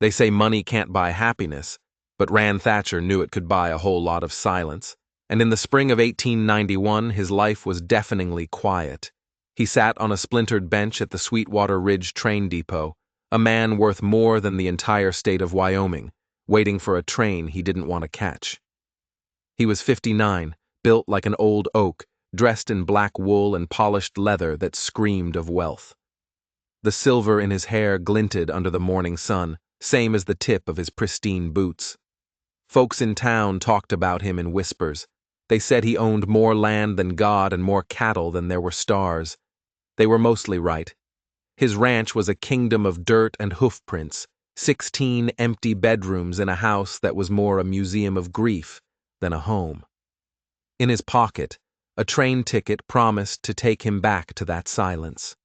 They say money can't buy happiness, but Rand Thatcher knew it could buy a whole lot of silence, and in the spring of 1891 his life was deafeningly quiet. He sat on a splintered bench at the Sweetwater Ridge train depot, a man worth more than the entire state of Wyoming, waiting for a train he didn't want to catch. He was 59, built like an old oak, dressed in black wool and polished leather that screamed of wealth. The silver in his hair glinted under the morning sun, same as the tip of his pristine boots. Folks in town talked about him in whispers. They said he owned more land than God and more cattle than there were stars. They were mostly right. His ranch was a kingdom of dirt and hoofprints, 16 empty bedrooms in a house that was more a museum of grief than a home. In his pocket, a train ticket promised to take him back to that silence.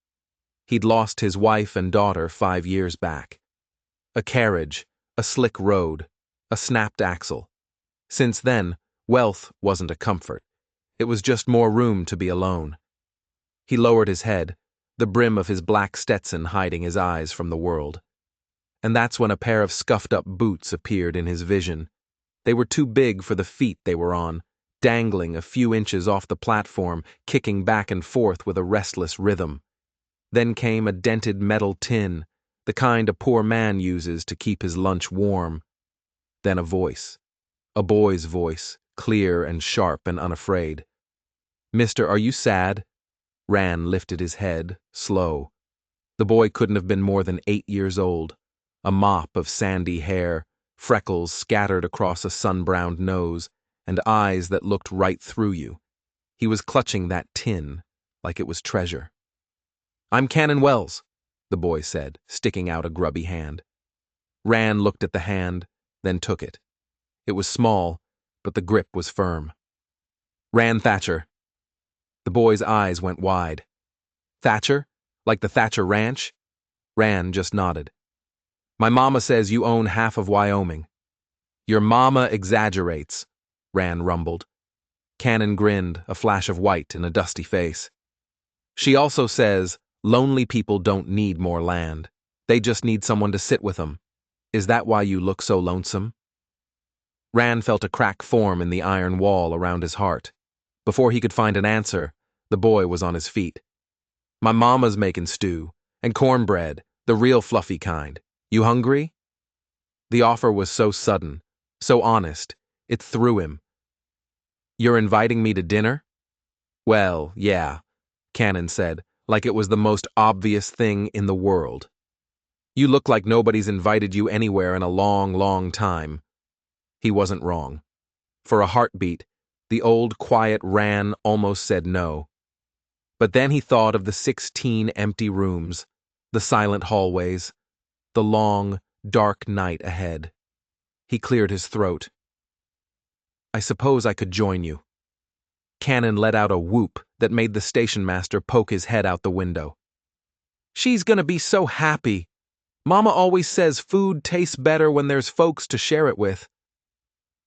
He'd lost his wife and daughter 5 years back. A carriage, a slick road, a snapped axle. Since then, wealth wasn't a comfort. It was just more room to be alone. He lowered his head, the brim of his black Stetson hiding his eyes from the world. And that's when a pair of scuffed-up boots appeared in his vision. They were too big for the feet they were on, dangling a few inches off the platform, kicking back and forth with a restless rhythm. Then came a dented metal tin, the kind a poor man uses to keep his lunch warm. Then a voice. A boy's voice, clear and sharp and unafraid. "Mister, are you sad?" Rand lifted his head, slow. The boy couldn't have been more than 8 years old. A mop of sandy hair, freckles scattered across a sun-browned nose, and eyes that looked right through you. He was clutching that tin like it was treasure. "I'm Canon Wells," the boy said, sticking out a grubby hand. Rand looked at the hand, then took it. It was small, but the grip was firm. "Rand Thatcher." The boy's eyes went wide. "Thatcher? Like the Thatcher Ranch?" Rand just nodded. "My mama says you own half of Wyoming." "Your mama exaggerates," Rand rumbled. Cannon grinned, a flash of white in a dusty face. "She also says lonely people don't need more land. They just need someone to sit with them. Is that why you look so lonesome?" Rand felt a crack form in the iron wall around his heart. Before he could find an answer, the boy was on his feet. "My mama's making stew, and cornbread, the real fluffy kind. You hungry?" The offer was so sudden, so honest, it threw him. "You're inviting me to dinner?" "Well, yeah," Cannon said, like it was the most obvious thing in the world. "You look like nobody's invited you anywhere in a long, long time." He wasn't wrong. For a heartbeat, the old quiet Rand almost said no. But then he thought of the 16 empty rooms, the silent hallways, the long, dark night ahead. He cleared his throat. "I suppose I could join you." Cannon let out a whoop that made the station master poke his head out the window. "She's gonna be so happy. Mama always says food tastes better when there's folks to share it with."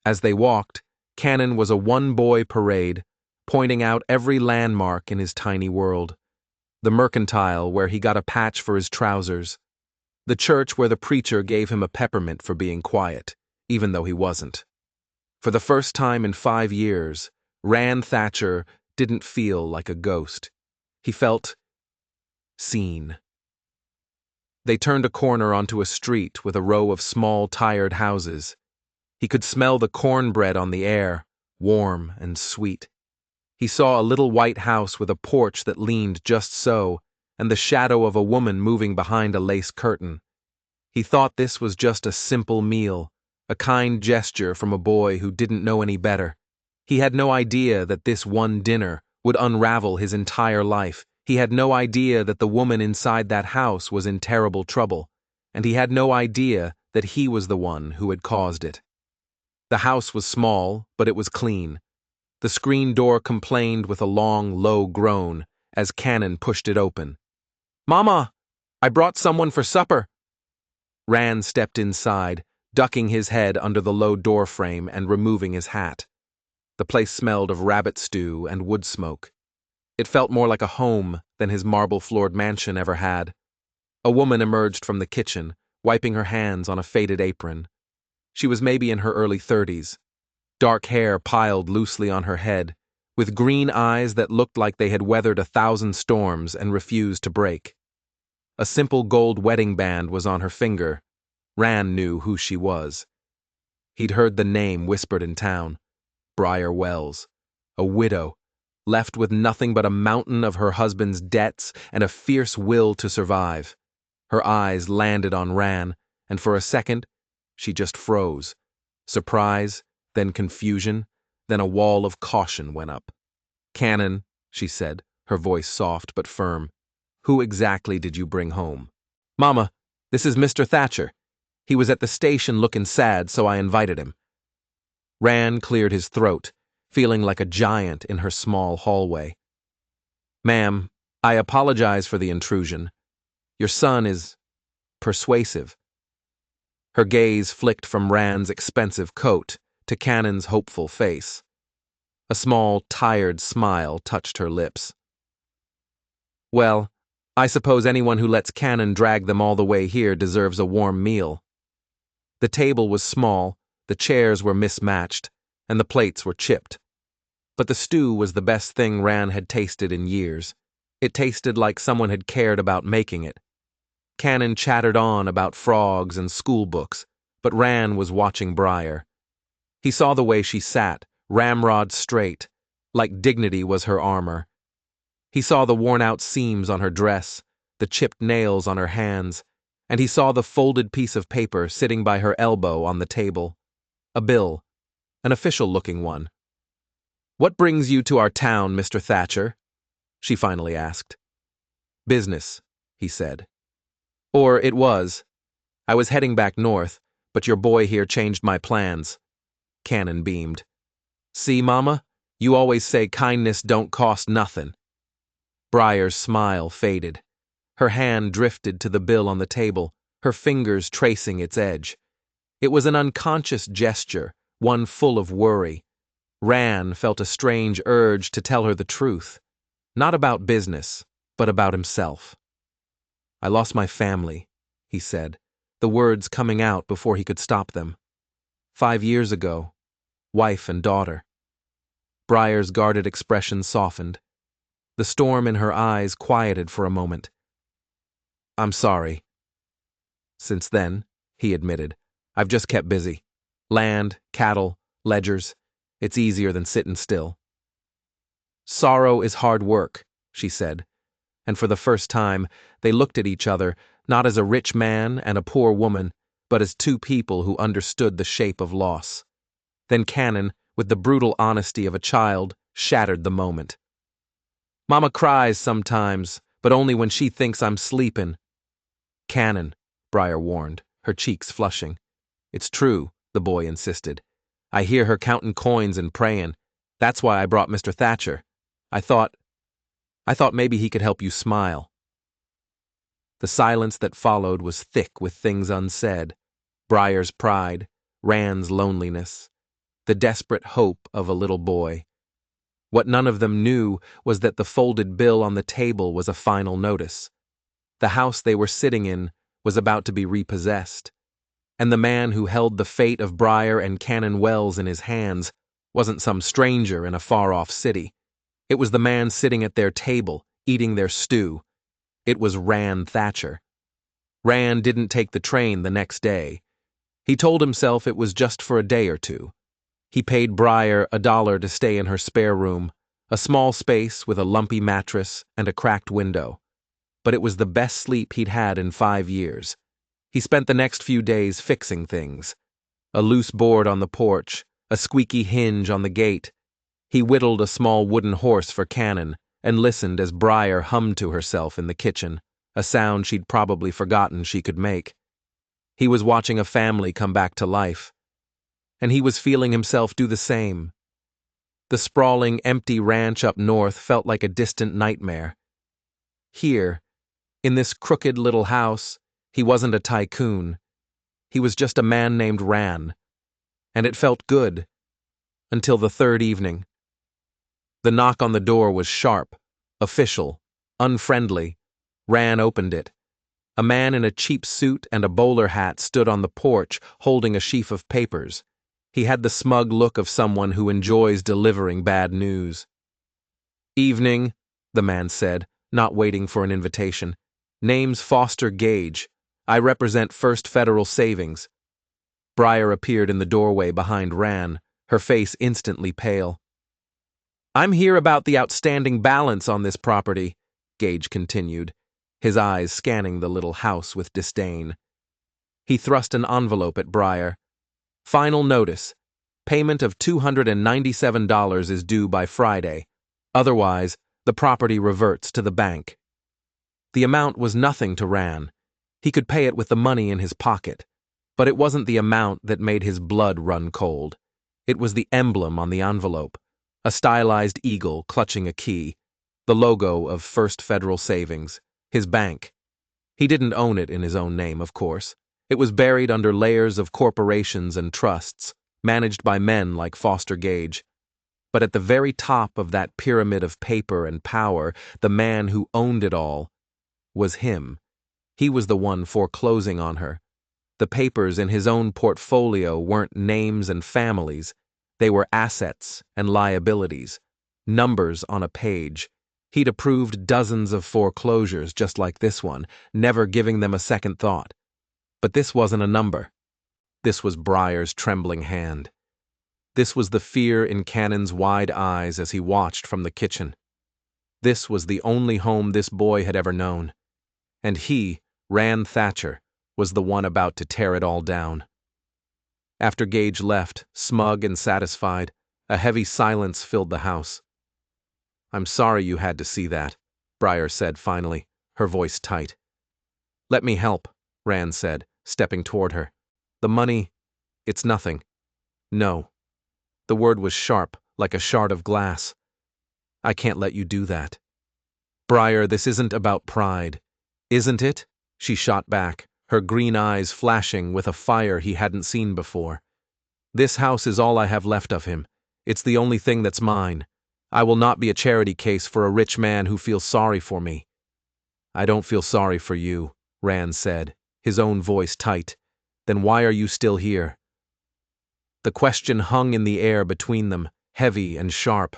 As they walked, Cannon was a one-boy parade, pointing out every landmark in his tiny world. The mercantile where he got a patch for his trousers. The church where the preacher gave him a peppermint for being quiet, even though he wasn't. For the first time in 5 years, Rand Thatcher didn't feel like a ghost. He felt seen. They turned a corner onto a street with a row of small, tired houses. He could smell the cornbread on the air, warm and sweet. He saw a little white house with a porch that leaned just so, and the shadow of a woman moving behind a lace curtain. He thought this was just a simple meal, a kind gesture from a boy who didn't know any better. He had no idea that this one dinner would unravel his entire life. He had no idea that the woman inside that house was in terrible trouble, and he had no idea that he was the one who had caused it. The house was small, but it was clean. The screen door complained with a long, low groan as Cannon pushed it open. "Mama, I brought someone for supper." Rand stepped inside, ducking his head under the low door frame and removing his hat. The place smelled of rabbit stew and wood smoke. It felt more like a home than his marble-floored mansion ever had. A woman emerged from the kitchen, wiping her hands on a faded apron. She was maybe in her early 30s, dark hair piled loosely on her head, with green eyes that looked like they had weathered 1,000 storms and refused to break. A simple gold wedding band was on her finger. Ran knew who she was. He'd heard the name whispered in town. Brier Wells, a widow, left with nothing but a mountain of her husband's debts and a fierce will to survive. Her eyes landed on Ran, and for a second, she just froze. Surprise, then confusion, then a wall of caution went up. "Cannon," she said, her voice soft but firm. "Who exactly did you bring home?" "Mama, this is Mr. Thatcher. He was at the station looking sad, so I invited him." Ran cleared his throat, feeling like a giant in her small hallway. "Ma'am, I apologize for the intrusion. Your son is persuasive." Her gaze flicked from Ran's expensive coat to Cannon's hopeful face. A small, tired smile touched her lips. "Well, I suppose anyone who lets Cannon drag them all the way here deserves a warm meal." The table was small, the chairs were mismatched, and the plates were chipped. But the stew was the best thing Ran had tasted in years. It tasted like someone had cared about making it. Cannon chattered on about frogs and school books, but Ran was watching Brier. He saw the way she sat, ramrod straight, like dignity was her armor. He saw the worn-out seams on her dress, the chipped nails on her hands, and he saw the folded piece of paper sitting by her elbow on the table. A bill, an official-looking one. "What brings you to our town, Mr. Thatcher?" she finally asked. "Business," he said. "Or it was. I was heading back north, but your boy here changed my plans." Cannon beamed. "See, Mama? You always say kindness don't cost nothing." Brier's smile faded. Her hand drifted to the bill on the table, her fingers tracing its edge. It was an unconscious gesture, one full of worry. Ran felt a strange urge to tell her the truth. Not about business, but about himself. "I lost my family," he said, the words coming out before he could stop them. 5 years ago, wife and daughter. Brier's guarded expression softened. The storm in her eyes quieted for a moment. "I'm sorry." "Since then," he admitted, "I've just kept busy. Land, cattle, ledgers. It's easier than sitting still." "Sorrow is hard work," she said, and for the first time, they looked at each other, not as a rich man and a poor woman, but as two people who understood the shape of loss. Then Cannon, with the brutal honesty of a child, shattered the moment. "Mama cries sometimes, but only when she thinks I'm sleeping." "Cannon," Brier warned, her cheeks flushing. "It's true," the boy insisted. "I hear her counting coins and praying. That's why I brought Mr. Thatcher. I thought maybe he could help you smile." The silence that followed was thick with things unsaid. Brier's pride, Ran's loneliness, the desperate hope of a little boy. What none of them knew was that the folded bill on the table was a final notice. The house they were sitting in was about to be repossessed, and the man who held the fate of Brier and Cannon Wells in his hands wasn't some stranger in a far-off city. It was the man sitting at their table, eating their stew. It was Ran Thatcher. Ran didn't take the train the next day. He told himself it was just for a day or two. He paid Brier $1 to stay in her spare room, a small space with a lumpy mattress and a cracked window. But it was the best sleep he'd had in 5 years. He spent the next few days fixing things. A loose board on the porch, a squeaky hinge on the gate. He whittled a small wooden horse for Cannon and listened as Brier hummed to herself in the kitchen, a sound she'd probably forgotten she could make. He was watching a family come back to life, and he was feeling himself do the same. The sprawling, empty ranch up north felt like a distant nightmare. Here, in this crooked little house, he wasn't a tycoon. He was just a man named Ran, and it felt good, until the third evening. The knock on the door was sharp, official, unfriendly. Ran opened it. A man in a cheap suit and a bowler hat stood on the porch, holding a sheaf of papers. He had the smug look of someone who enjoys delivering bad news. "Evening," the man said, not waiting for an invitation. "Name's Foster Gage. I represent First Federal Savings." Brier appeared in the doorway behind Ran, her face instantly pale. "I'm here about the outstanding balance on this property," Gage continued, his eyes scanning the little house with disdain. He thrust an envelope at Brier. "Final notice. Payment of $297 is due by Friday. Otherwise, the property reverts to the bank." The amount was nothing to Ran. He could pay it with the money in his pocket. But it wasn't the amount that made his blood run cold. It was the emblem on the envelope, a stylized eagle clutching a key, the logo of First Federal Savings, his bank. He didn't own it in his own name, of course. It was buried under layers of corporations and trusts, managed by men like Foster Gage. But at the very top of that pyramid of paper and power, the man who owned it all was him. He was the one foreclosing on her. The papers in his own portfolio weren't names and families. They were assets and liabilities, numbers on a page. He'd approved dozens of foreclosures just like this one, never giving them a second thought. But this wasn't a number. This was Brier's trembling hand. This was the fear in Cannon's wide eyes as he watched from the kitchen. This was the only home this boy had ever known. And he, Ran Thatcher, was the one about to tear it all down. After Gage left, smug and satisfied, a heavy silence filled the house. "I'm sorry you had to see that," Brier said finally, her voice tight. "Let me help," Ran said, stepping toward her. "The money, it's nothing." "No." The word was sharp, like a shard of glass. "I can't let you do that." "Brier, this isn't about pride." "Isn't it?" She shot back, her green eyes flashing with a fire he hadn't seen before. "This house is all I have left of him. It's the only thing that's mine. I will not be a charity case for a rich man who feels sorry for me." "I don't feel sorry for you," Ran said, his own voice tight. "Then why are you still here?" The question hung in the air between them, heavy and sharp.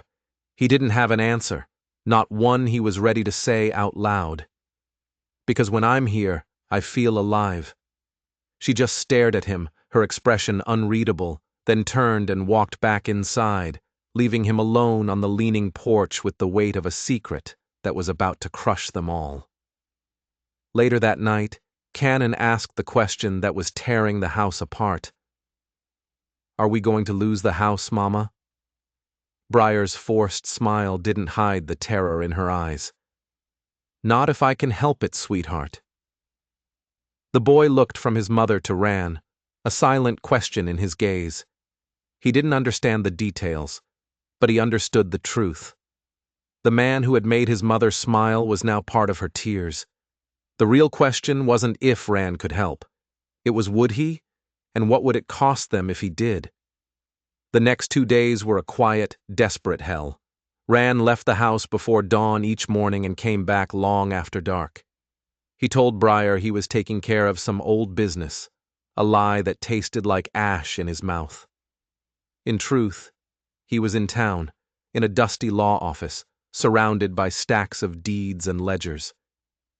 He didn't have an answer, not one he was ready to say out loud. "Because when I'm here, I feel alive." She just stared at him, her expression unreadable, then turned and walked back inside, leaving him alone on the leaning porch with the weight of a secret that was about to crush them all. Later that night, Cannon asked the question that was tearing the house apart. "Are we going to lose the house, Mama?" Brier's forced smile didn't hide the terror in her eyes. "Not if I can help it, sweetheart." The boy looked from his mother to Ran, a silent question in his gaze. He didn't understand the details, but he understood the truth. The man who had made his mother smile was now part of her tears. The real question wasn't if Ran could help. It was would he, and what would it cost them if he did? The next 2 days were a quiet, desperate hell. Ran left the house before dawn each morning and came back long after dark. He told Brier he was taking care of some old business, a lie that tasted like ash in his mouth. In truth, he was in town, in a dusty law office, surrounded by stacks of deeds and ledgers.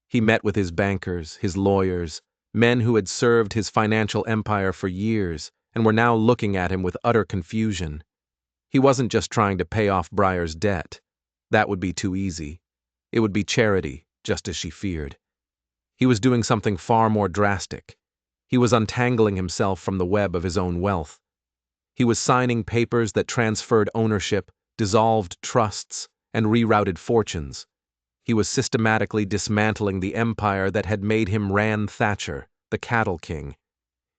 He met with his bankers, his lawyers, men who had served his financial empire for years and were now looking at him with utter confusion. He wasn't just trying to pay off Brier's debt. That would be too easy. It would be charity, just as she feared. He was doing something far more drastic. He was untangling himself from the web of his own wealth. He was signing papers that transferred ownership, dissolved trusts, and rerouted fortunes. He was systematically dismantling the empire that had made him Ran Thatcher, the cattle king.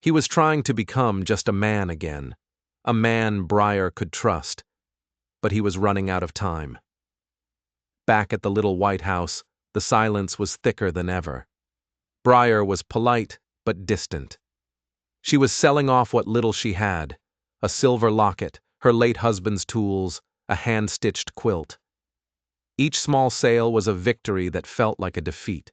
He was trying to become just a man again, a man Brier could trust, but he was running out of time. Back at the little White House, the silence was thicker than ever. Brier was polite but distant. She was selling off what little she had, a silver locket, her late husband's tools, a hand-stitched quilt. Each small sale was a victory that felt like a defeat.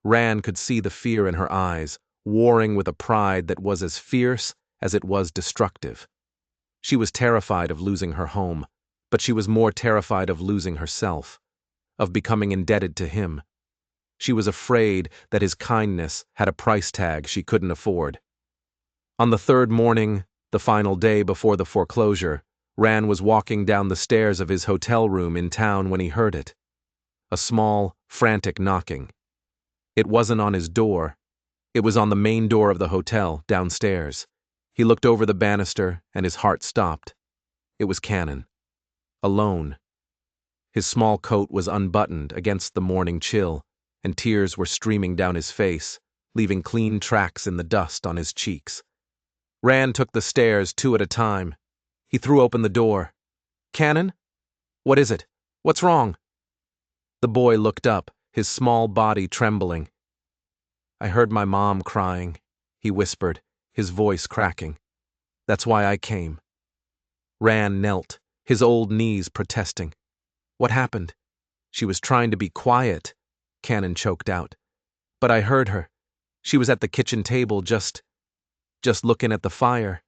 Ran could see the fear in her eyes, warring with a pride that was as fierce as it was destructive. She was terrified of losing her home, but she was more terrified of losing herself, of becoming indebted to him. She was afraid that his kindness had a price tag she couldn't afford. On the third morning, the final day before the foreclosure, Ran was walking down the stairs of his hotel room in town when he heard it. A small, frantic knocking. It wasn't on his door. It was on the main door of the hotel, downstairs. He looked over the banister, and his heart stopped. It was Cannon. Alone. His small coat was unbuttoned against the morning chill, and tears were streaming down his face, leaving clean tracks in the dust on his cheeks. Ran took the stairs 2 at a time. He threw open the door. "Cannon? What is it? What's wrong?" The boy looked up, his small body trembling. "I heard my mom crying," he whispered, his voice cracking. "That's why I came." Ran knelt, his old knees protesting. "What happened?" "She was trying to be quiet," Cannon choked out. "But I heard her. She was at the kitchen table just looking at the fire.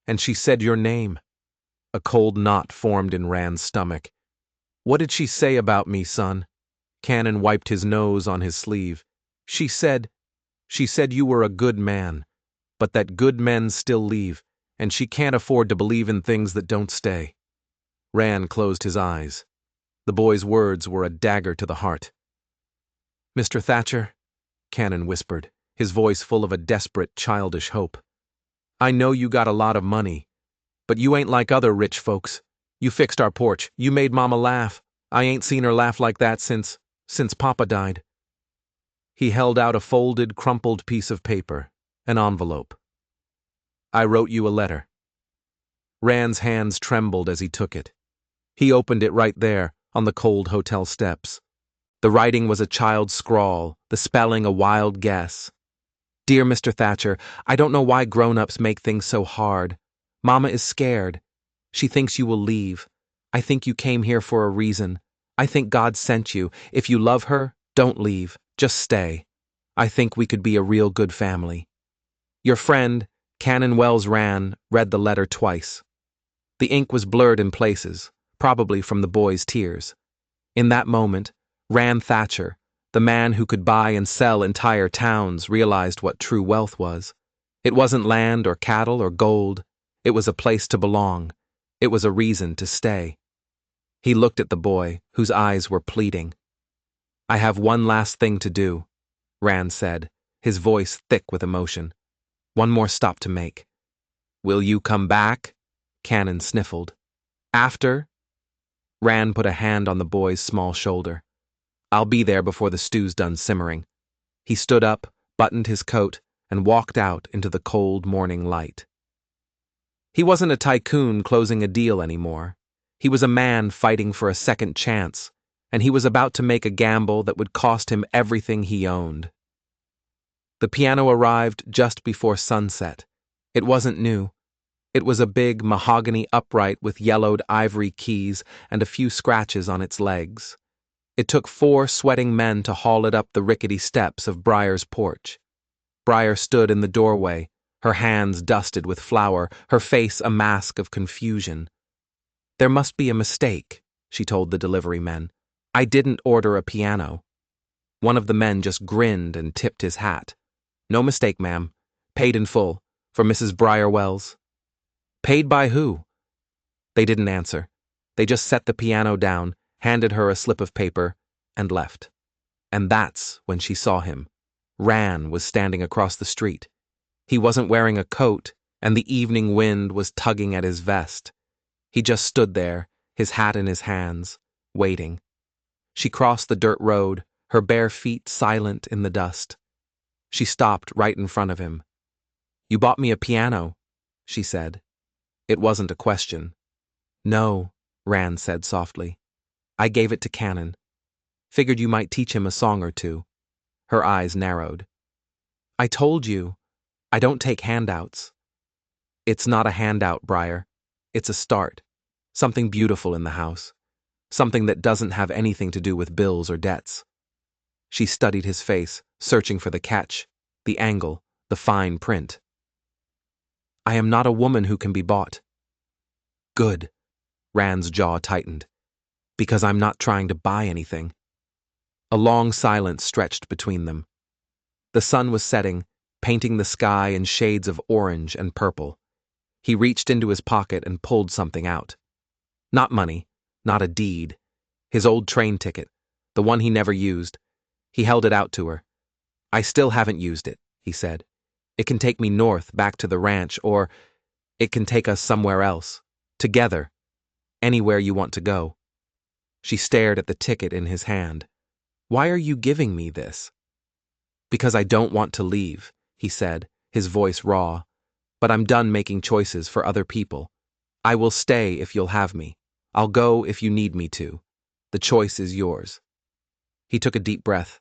And she said your name." A cold knot formed in Ran's stomach. "What did she say about me, son?" Cannon wiped his nose on his sleeve. She said you were a good man, but that good men still leave, and she can't afford to believe in things that don't stay." Ran closed his eyes. The boy's words were a dagger to the heart. "Mr. Thatcher," Cannon whispered, his voice full of a desperate, childish hope. "I know you got a lot of money, but you ain't like other rich folks. You fixed our porch. You made Mama laugh. I ain't seen her laugh like that since Papa died." He held out a folded, crumpled piece of paper, an envelope. "I wrote you a letter." Ran's hands trembled as he took it. He opened it right there, on the cold hotel steps. The writing was a child's scrawl, the spelling a wild guess. "Dear Mr. Thatcher, I don't know why grown-ups make things so hard. Mama is scared. She thinks you will leave. I think you came here for a reason. I think God sent you. If you love her, don't leave. Just stay. I think we could be a real good family." Your friend, Cannon Wells Ran, read the letter twice. The ink was blurred in places, probably from the boy's tears. In that moment, Ran Thatcher, the man who could buy and sell entire towns, realized what true wealth was. It wasn't land or cattle or gold. It was a place to belong. It was a reason to stay. He looked at the boy, whose eyes were pleading. "I have one last thing to do," Ran said, his voice thick with emotion. "One more stop to make." "Will you come back?" Cannon sniffled. "After?" Ran put a hand on the boy's small shoulder. "I'll be there before the stew's done simmering." He stood up, buttoned his coat, and walked out into the cold morning light. He wasn't a tycoon closing a deal anymore. He was a man fighting for a second chance, and he was about to make a gamble that would cost him everything he owned. The piano arrived just before sunset. It wasn't new. It was a big mahogany upright with yellowed ivory keys and a few scratches on its legs. It took 4 sweating men to haul it up the rickety steps of Brier's porch. Brier stood in the doorway, her hands dusted with flour, her face a mask of confusion. "There must be a mistake," she told the delivery men. "I didn't order a piano." One of the men just grinned and tipped his hat. "No mistake, ma'am. Paid in full. For Mrs. Brier Wells." "Paid by who?" They didn't answer. They just set the piano down, handed her a slip of paper, and left. And that's when she saw him. Ran was standing across the street. He wasn't wearing a coat, and the evening wind was tugging at his vest. He just stood there, his hat in his hands, waiting. She crossed the dirt road, her bare feet silent in the dust. She stopped right in front of him. "You bought me a piano," she said. It wasn't a question. "No," Ran said softly. "I gave it to Cannon. Figured you might teach him a song or two." Her eyes narrowed. "I told you, I don't take handouts." "It's not a handout, Brier. It's a start. Something beautiful in the house. Something that doesn't have anything to do with bills or debts." She studied his face, searching for the catch, the angle, the fine print. I am not a woman who can be bought. Good. Rand's jaw tightened. Because I'm not trying to buy anything. A long silence stretched between them. The sun was setting, painting the sky in shades of orange and purple. He reached into his pocket and pulled something out. Not money, not a deed. His old train ticket, the one he never used. He held it out to her. I still haven't used it, he said. It can take me north, back to the ranch, or it can take us somewhere else. Together. Anywhere you want to go. She stared at the ticket in his hand. Why are you giving me this? Because I don't want to leave, he said, his voice raw. But I'm done making choices for other people. I will stay if you'll have me. I'll go if you need me to. The choice is yours. He took a deep breath.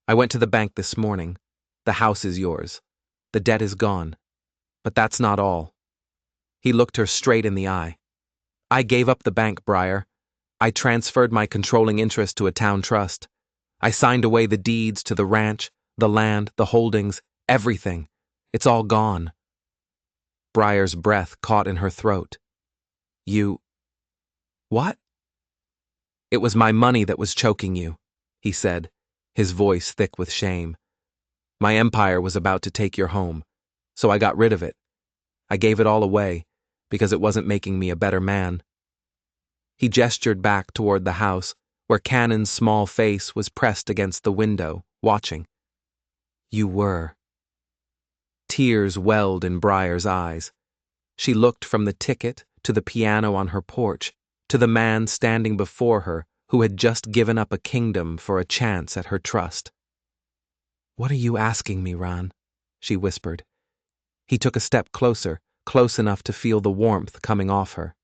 I went to the bank this morning. The house is yours. The debt is gone. But that's not all. He looked her straight in the eye. I gave up the bank, Brier. I transferred my controlling interest to a town trust. I signed away the deeds to the ranch, the land, the holdings, everything. It's all gone. Brier's breath caught in her throat. You... What? It was my money that was choking you, he said, his voice thick with shame. My empire was about to take your home, so I got rid of it. I gave it all away, because it wasn't making me a better man. He gestured back toward the house, where Cannon's small face was pressed against the window, watching. You were. Tears welled in Brier's eyes. She looked from the ticket to the piano on her porch, to the man standing before her who had just given up a kingdom for a chance at her trust. What are you asking me, Ran? She whispered. He took a step closer, close enough to feel the warmth coming off her.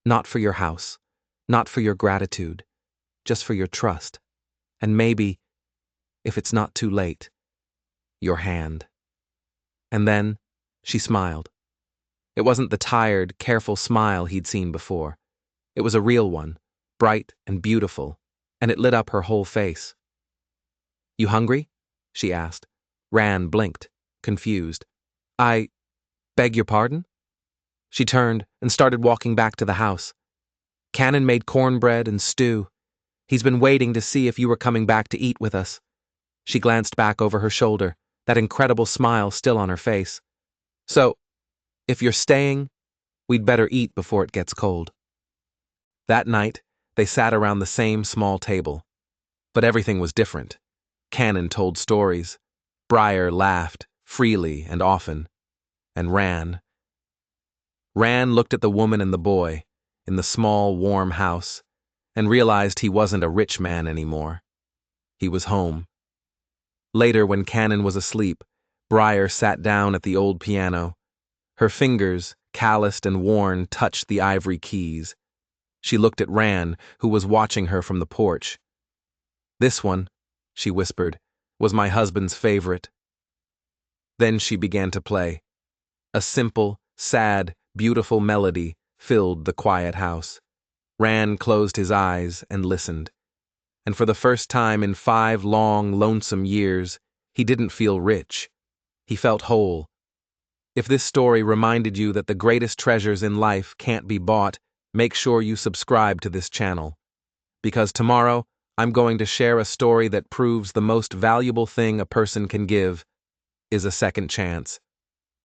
Not for your house, not for your gratitude, just for your trust. And maybe, if it's not too late, your hand. And then, she smiled. It wasn't the tired, careful smile he'd seen before. It was a real one, bright and beautiful, and it lit up her whole face. You hungry? She asked. Ran blinked, confused. I beg your pardon? She turned and started walking back to the house. Cannon made cornbread and stew. He's been waiting to see if you were coming back to eat with us. She glanced back over her shoulder, that incredible smile still on her face. So, if you're staying, we'd better eat before it gets cold. That night, they sat around the same small table. But everything was different. Cannon told stories. Brier laughed, freely and often. And Ran looked at the woman and the boy, in the small, warm house, and realized he wasn't a rich man anymore. He was home. Later, when Cannon was asleep, Brier sat down at the old piano. Her fingers, calloused and worn, touched the ivory keys. She looked at Ran, who was watching her from the porch. This one, she whispered, was my husband's favorite. Then she began to play. A simple, sad, beautiful melody filled the quiet house. Ran closed his eyes and listened. And for the first time in 5 long, lonesome years, he didn't feel rich. He felt whole. If this story reminded you that the greatest treasures in life can't be bought, make sure you subscribe to this channel. Because tomorrow, I'm going to share a story that proves the most valuable thing a person can give is a second chance.